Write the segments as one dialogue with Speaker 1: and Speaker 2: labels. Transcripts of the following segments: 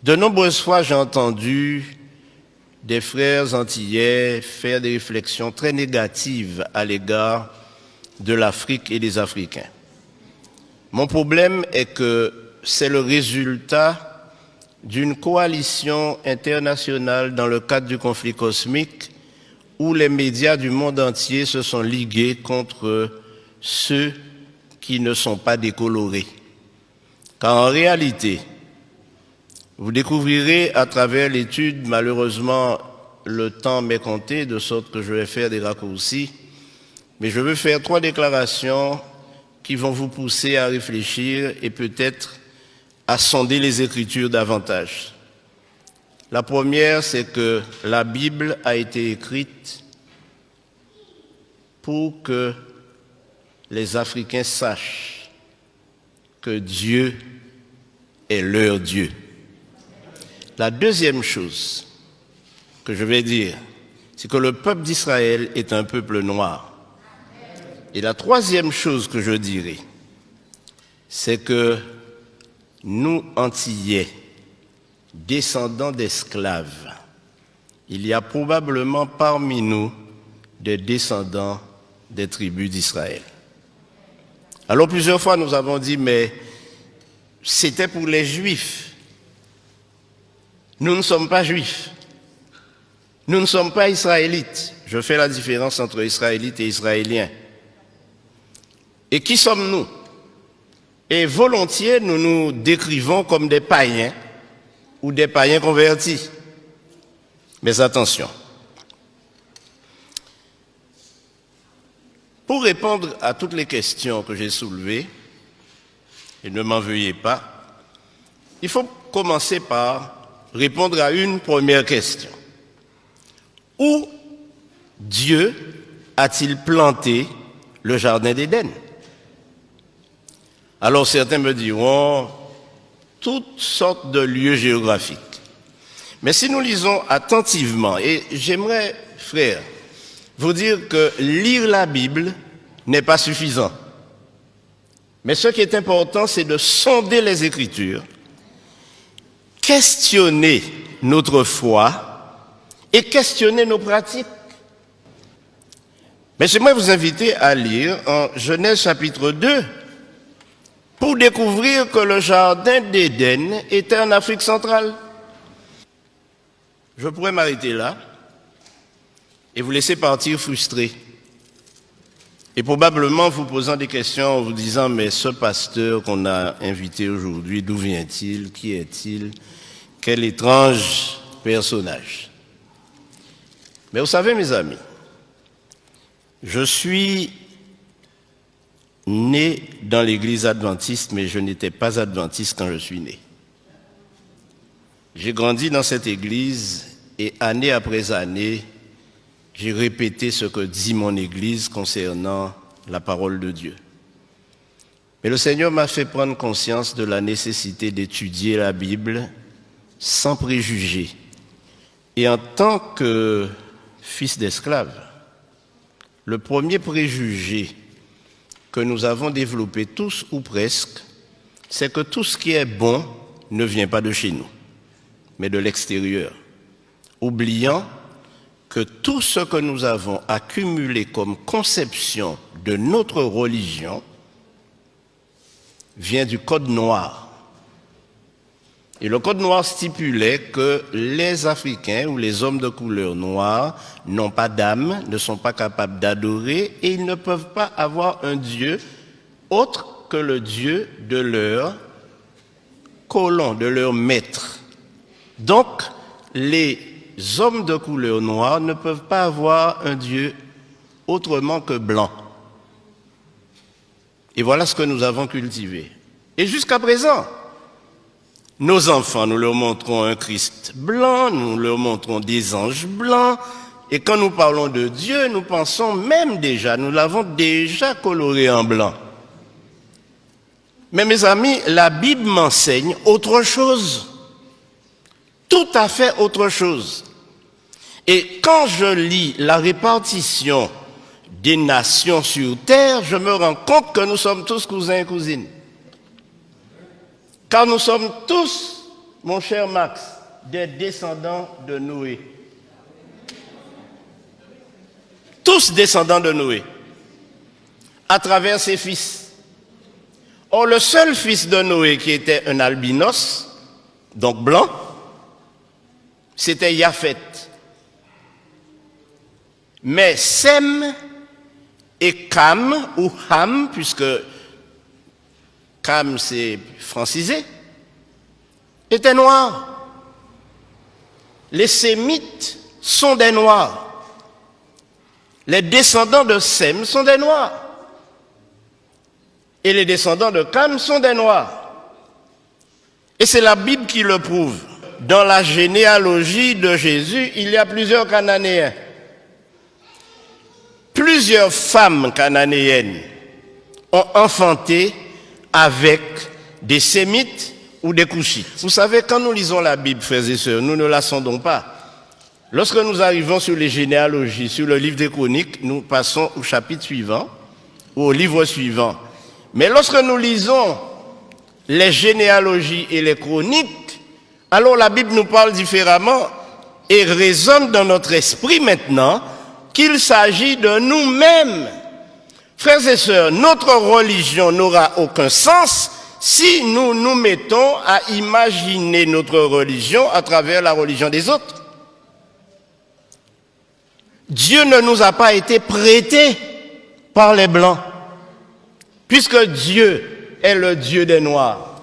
Speaker 1: De nombreuses fois, j'ai entendu des frères antillais faire des réflexions très négatives à l'égard de l'Afrique et des Africains. Mon problème est que c'est le résultat d'une coalition internationale dans le cadre du conflit cosmique où les médias du monde entier se sont ligués contre ceux qui ne sont pas décolorés. Car en réalité, vous découvrirez à travers l'étude, malheureusement, le temps m'est compté, de sorte que je vais faire des raccourcis, mais je veux faire 3 déclarations qui vont vous pousser à réfléchir et peut-être à sonder les Écritures davantage. La première, c'est que la Bible a été écrite pour que les Africains sachent que Dieu est leur Dieu. La deuxième chose que je vais dire, c'est que le peuple d'Israël est un peuple noir. Et la troisième chose que je dirai, c'est que nous, Antillais, descendants d'esclaves, il y a probablement parmi nous des descendants des tribus d'Israël. Alors plusieurs fois nous avons dit, mais c'était pour les Juifs. Nous ne sommes pas Juifs. Nous ne sommes pas Israélites. Je fais la différence entre Israélites et Israéliens. Et qui sommes-nous? Et volontiers, nous nous décrivons comme des païens ou des païens convertis. Mais attention. Pour répondre à toutes les questions que j'ai soulevées, et ne m'en veuillez pas, il faut commencer par répondre à une première question. Où Dieu a-t-il planté le jardin d'Éden? Alors certains me diront toutes sortes de lieux géographiques. Mais si nous lisons attentivement, et j'aimerais, frères, vous dire que lire la Bible n'est pas suffisant. Mais ce qui est important, c'est de sonder les Écritures, questionner notre foi et questionner nos pratiques. Mais j'aimerais vous inviter à lire en Genèse chapitre 2 pour découvrir que le jardin d'Éden était en Afrique centrale. Je pourrais m'arrêter là et vous laisser partir frustré. Et probablement vous posant des questions en vous disant, mais ce pasteur qu'on a invité aujourd'hui, d'où vient-il? Qui est-il? Quel étrange personnage. Mais vous savez, mes amis, je suis né dans l'église adventiste, mais je n'étais pas adventiste quand je suis né. J'ai grandi dans cette église et année après année, j'ai répété ce que dit mon église concernant la parole de Dieu. Mais le Seigneur m'a fait prendre conscience de la nécessité d'étudier la Bible sans préjugés. Et en tant que fils d'esclave, le premier préjugé que nous avons développé tous ou presque, c'est que tout ce qui est bon ne vient pas de chez nous, mais de l'extérieur, oubliant que tout ce que nous avons accumulé comme conception de notre religion vient du Code noir. Et le Code noir stipulait que les Africains ou les hommes de couleur noire n'ont pas d'âme, ne sont pas capables d'adorer et ils ne peuvent pas avoir un Dieu autre que le Dieu de leur colon, de leur maître. Donc, les hommes de couleur noire ne peuvent pas avoir un Dieu autrement que blanc. Et voilà ce que nous avons cultivé. Et jusqu'à présent, nos enfants, nous leur montrons un Christ blanc, nous leur montrons des anges blancs, et quand nous parlons de Dieu, nous pensons même déjà, nous l'avons déjà coloré en blanc. Mais mes amis, la Bible m'enseigne autre chose, tout à fait autre chose. Et quand je lis la répartition des nations sur terre, je me rends compte que nous sommes tous cousins et cousines. Car nous sommes tous mon cher Max, des descendants de Noé. Tous descendants de Noé, à travers ses fils. Or, le seul fils de Noé qui était un albinos, donc blanc, c'était Japhet. Mais Sem et Cam, ou Ham, puisque Cam c'est francisé, étaient noirs. Les Sémites sont des noirs. Les descendants de Sem sont des noirs. Et les descendants de Cam sont des noirs. Et c'est la Bible qui le prouve. Dans la généalogie de Jésus, il y a plusieurs Cananéens. Plusieurs femmes cananéennes ont enfanté avec des Sémites ou des Couchites. Vous savez, quand nous lisons la Bible, frères et sœurs, nous ne la sondons pas. Lorsque nous arrivons sur les généalogies, sur le livre des Chroniques, nous passons au chapitre suivant, ou au livre suivant. Mais lorsque nous lisons les généalogies et les chroniques, alors la Bible nous parle différemment et résonne dans notre esprit maintenant qu'il s'agit de nous-mêmes. Frères et sœurs, notre religion n'aura aucun sens si nous nous mettons à imaginer notre religion à travers la religion des autres. Dieu ne nous a pas été prêté par les Blancs, puisque Dieu est le Dieu des Noirs.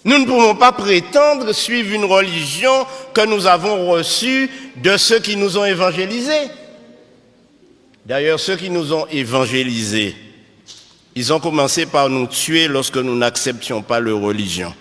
Speaker 1: Nous ne pouvons pas prétendre suivre une religion que nous avons reçue de ceux qui nous ont évangélisés. D'ailleurs, ceux qui nous ont évangélisés, ils ont commencé par nous tuer lorsque nous n'acceptions pas leur religion.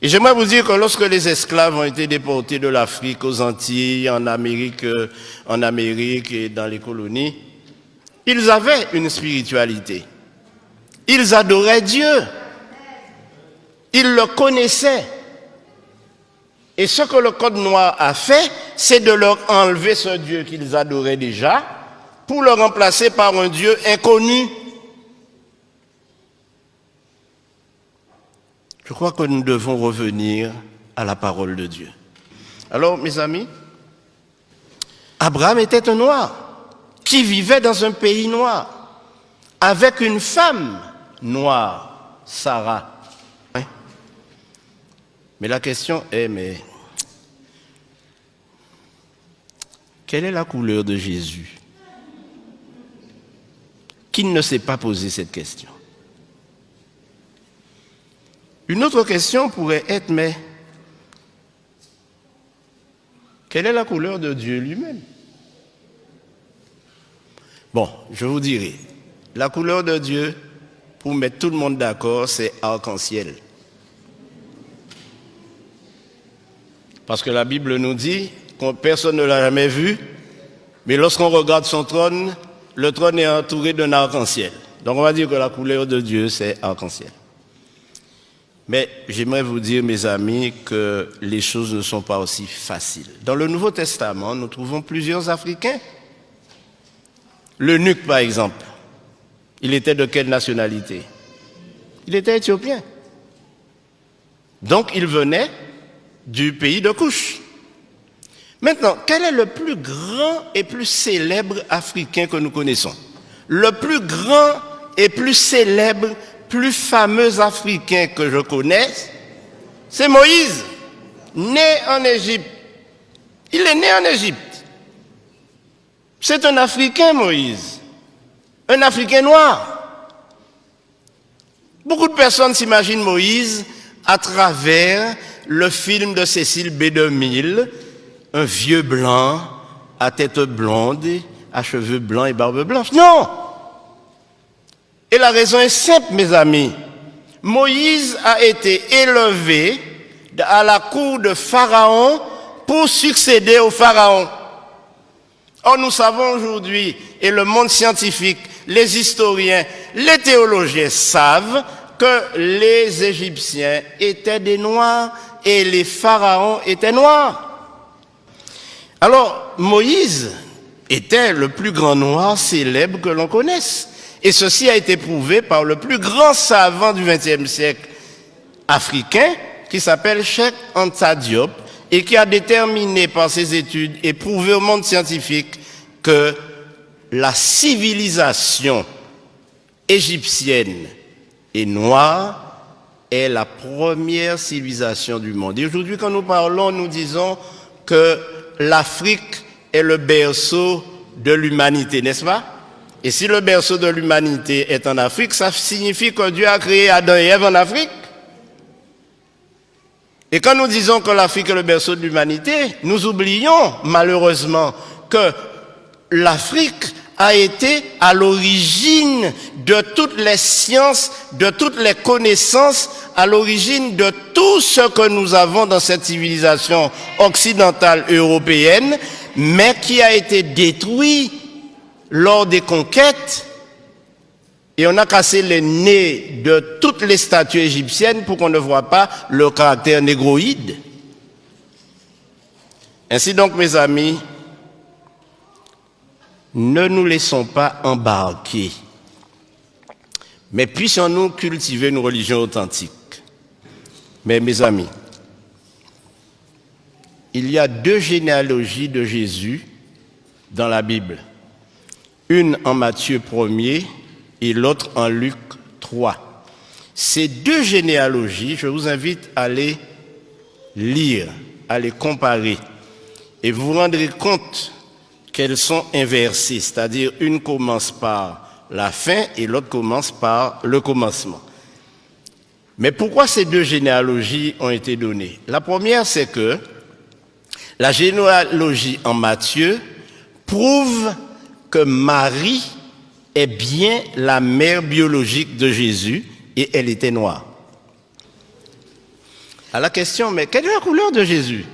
Speaker 1: Et j'aimerais vous dire que lorsque les esclaves ont été déportés de l'Afrique aux Antilles, en Amérique et dans les colonies, ils avaient une spiritualité. Ils adoraient Dieu. Ils le connaissaient. Et ce que le Code noir a fait, c'est de leur enlever ce Dieu qu'ils adoraient déjà pour le remplacer par un Dieu inconnu. Je crois que nous devons revenir à la parole de Dieu. Alors, mes amis, Abraham était un noir qui vivait dans un pays noir avec une femme noire, Sarah. Mais la question est, quelle est la couleur de Jésus? Qui ne s'est pas posé cette question? Une autre question pourrait être, mais quelle est la couleur de Dieu lui-même? Bon, je vous dirai, la couleur de Dieu, pour mettre tout le monde d'accord, c'est arc-en-ciel. Parce que la Bible nous dit que personne ne l'a jamais vu, mais lorsqu'on regarde son trône, le trône est entouré d'un arc-en-ciel. Donc on va dire que la couleur de Dieu, c'est arc-en-ciel. Mais j'aimerais vous dire, mes amis, que les choses ne sont pas aussi faciles. Dans le Nouveau Testament, nous trouvons plusieurs Africains. L'eunuque, par exemple, il était de quelle nationalité? Il était éthiopien. Donc il venait du pays de Couche. Maintenant, quel est le plus grand et plus célèbre Africain que nous connaissons? Le plus grand et plus célèbre, plus fameux Africain que je connaisse, c'est Moïse, né en Égypte. Il est né en Égypte. C'est un Africain, Moïse. Un Africain noir. Beaucoup de personnes s'imaginent Moïse à travers le film de Cécile B. DeMille, un vieux blanc, à tête blonde, à cheveux blancs et barbe blanche. Non! Et la raison est simple, mes amis. Moïse a été élevé à la cour de Pharaon pour succéder au Pharaon. Or, nous savons aujourd'hui, et le monde scientifique, les historiens, les théologiens savent que les Égyptiens étaient des Noirs et les pharaons étaient noirs. Alors, Moïse était le plus grand noir célèbre que l'on connaisse. Et ceci a été prouvé par le plus grand savant du XXe siècle africain, qui s'appelle Cheikh Anta Diop et qui a déterminé par ses études et prouvé au monde scientifique que la civilisation égyptienne et noire est la première civilisation du monde. Et aujourd'hui, quand nous parlons, nous disons que l'Afrique est le berceau de l'humanité, n'est-ce pas? Et si le berceau de l'humanité est en Afrique, ça signifie que Dieu a créé Adam et Ève en Afrique. Et quand nous disons que l'Afrique est le berceau de l'humanité, nous oublions malheureusement que l'Afrique a été à l'origine de toutes les sciences, de toutes les connaissances, à l'origine de tout ce que nous avons dans cette civilisation occidentale européenne, mais qui a été détruit lors des conquêtes, et on a cassé les nez de toutes les statues égyptiennes pour qu'on ne voit pas le caractère négroïde. Ainsi donc, mes amis, ne nous laissons pas embarquer, mais puissions-nous cultiver une religion authentique. Mais mes amis, il y a 2 généalogies de Jésus dans la Bible. Une en Matthieu 1er et l'autre en Luc 3. Ces 2 généalogies, je vous invite à les lire, à les comparer, et vous vous rendrez compte qu'elles sont inversées, c'est-à-dire une commence par la fin et l'autre commence par le commencement. Mais pourquoi ces 2 généalogies ont été données? La première, c'est que la généalogie en Matthieu prouve que Marie est bien la mère biologique de Jésus et elle était noire. À la question, mais quelle est la couleur de Jésus?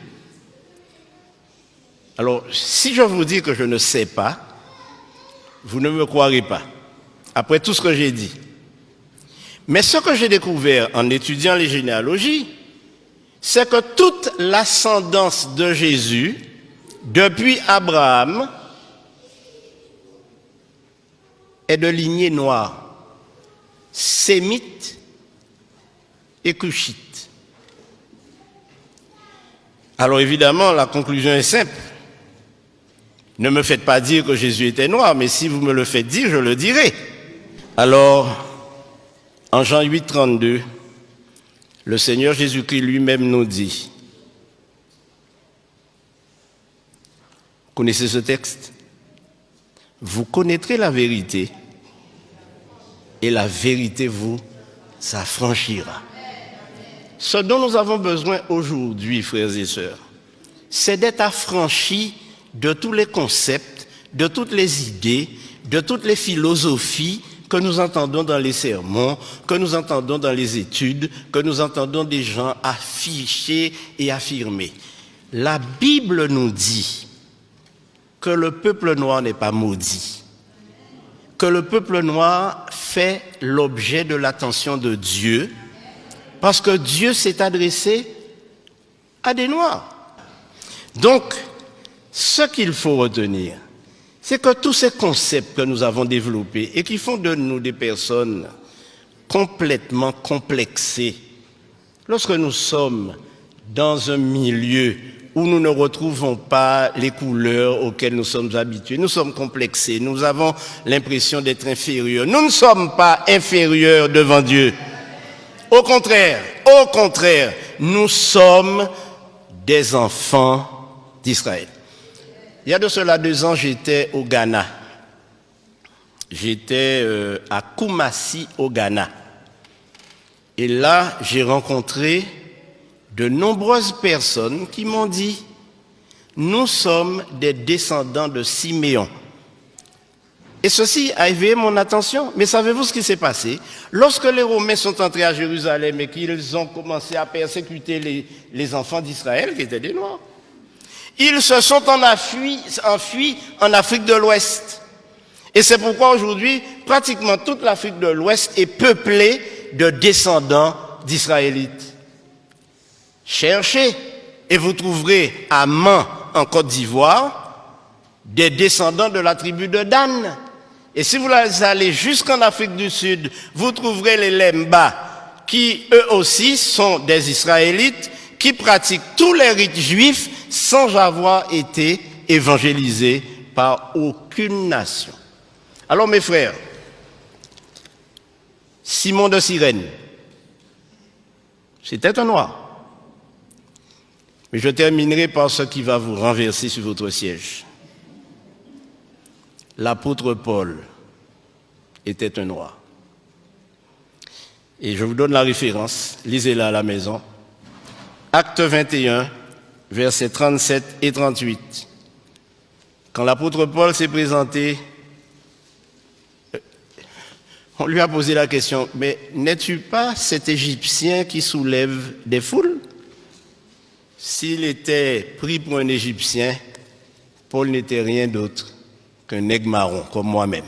Speaker 1: Alors, si je vous dis que je ne sais pas, vous ne me croirez pas, après tout ce que j'ai dit. Mais ce que j'ai découvert en étudiant les généalogies, c'est que toute l'ascendance de Jésus, depuis Abraham, est de lignée noire, sémite et cushite. Alors évidemment, la conclusion est simple. Ne me faites pas dire que Jésus était noir, mais si vous me le faites dire, je le dirai. Alors, en Jean 8, 32, le Seigneur Jésus-Christ lui-même nous dit, connaissez ce texte? Vous connaîtrez la vérité et la vérité vous affranchira. Ce dont nous avons besoin aujourd'hui, frères et sœurs, c'est d'être affranchis de tous les concepts, de toutes les idées, de toutes les philosophies que nous entendons dans les sermons, que nous entendons dans les études, que nous entendons des gens afficher et affirmer. La Bible nous dit que le peuple noir n'est pas maudit, que le peuple noir fait l'objet de l'attention de Dieu, parce que Dieu s'est adressé à des noirs. Donc, ce qu'il faut retenir, c'est que tous ces concepts que nous avons développés et qui font de nous des personnes complètement complexées, lorsque nous sommes dans un milieu où nous ne retrouvons pas les couleurs auxquelles nous sommes habitués, nous sommes complexés, nous avons l'impression d'être inférieurs. Nous ne sommes pas inférieurs devant Dieu. Au contraire, nous sommes des enfants d'Israël. Il y a de cela 2 ans, j'étais au Ghana. J'étais à Kumasi, au Ghana. Et là, j'ai rencontré de nombreuses personnes qui m'ont dit « Nous sommes des descendants de Siméon ». Et ceci a éveillé mon attention. Mais savez-vous ce qui s'est passé? Lorsque les Romains sont entrés à Jérusalem et qu'ils ont commencé à persécuter les enfants d'Israël, qui étaient des Noirs, ils se sont enfuis en Afrique de l'Ouest. Et c'est pourquoi aujourd'hui, pratiquement toute l'Afrique de l'Ouest est peuplée de descendants d'Israélites. Cherchez et vous trouverez à Man, en Côte d'Ivoire, des descendants de la tribu de Dan. Et si vous allez jusqu'en Afrique du Sud, vous trouverez les Lemba qui eux aussi sont des Israélites, qui pratiquent tous les rites juifs sans avoir été évangélisés par aucune nation. Alors mes frères, Simon de Cyrène, c'était un noir. Mais je terminerai par ce qui va vous renverser sur votre siège. L'apôtre Paul était un noir. Et je vous donne la référence, lisez-la à la maison. Acte 21, versets 37 et 38. Quand l'apôtre Paul s'est présenté, on lui a posé la question, mais n'es-tu pas cet Égyptien qui soulève des foules? S'il était pris pour un Égyptien, Paul n'était rien d'autre qu'un nègre marron, comme moi-même.